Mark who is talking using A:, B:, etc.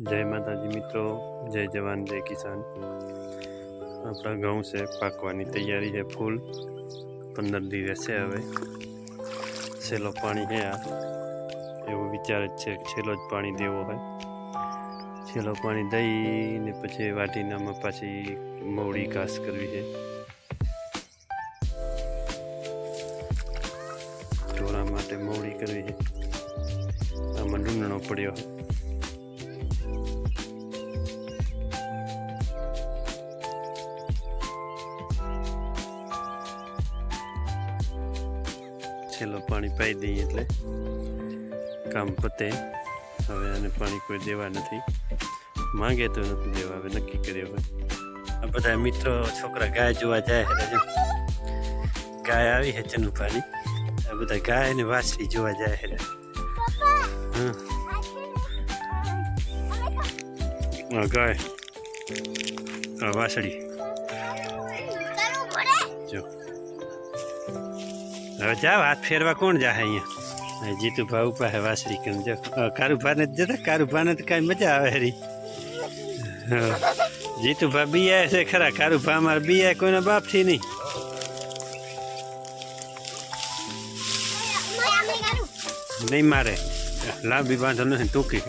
A: जय माताजी मित्रों, जय जवान जय किसान। अपना घઉં છે પાકવાની તૈયારી છે ફૂલ 15 દિવસ છે હવે છેલ્લો પાણી છે આ એવો વિચાર જ છે છેલ્લો જ પાણી દેવો હોય છેલ્લો પાણી દઈને પછી વાટીનામાં પાછી મવડી ઘાસ કરવી છે ઢોરા માટે મવડી કરવી છે આમાં ડુંગળો પડ્યો છેલ્લો પાણી પાઈ દઈએ એટલે કામ પતે હવે આને પાણી કોઈ દેવા નથી માંગે તો નથી દેવા હવે નક્કી કર્યો હોય આ બધા મિત્રો છોકરા ગાય જોવા જાય છે ગાય આવી છે ચનુભાની આ બધા ગાય ને વાછડી જોવા જાય છે હા ગાય હા વાછડી જો હવે જાઓ હાથ ફેરવા કોણ જાય અહીંયા જીતુભા ઉપા હે વાસળી કેમ જો કારુભાને જ જતા કારુભાને તો કાંઈ મજા આવે હરી જીતુભા બીયા છે ખરા કારુભા અમારે બીયા કોઈના બાપથી નહીં નહીં મારે લાંબી બાંધો નથી ટૂંકી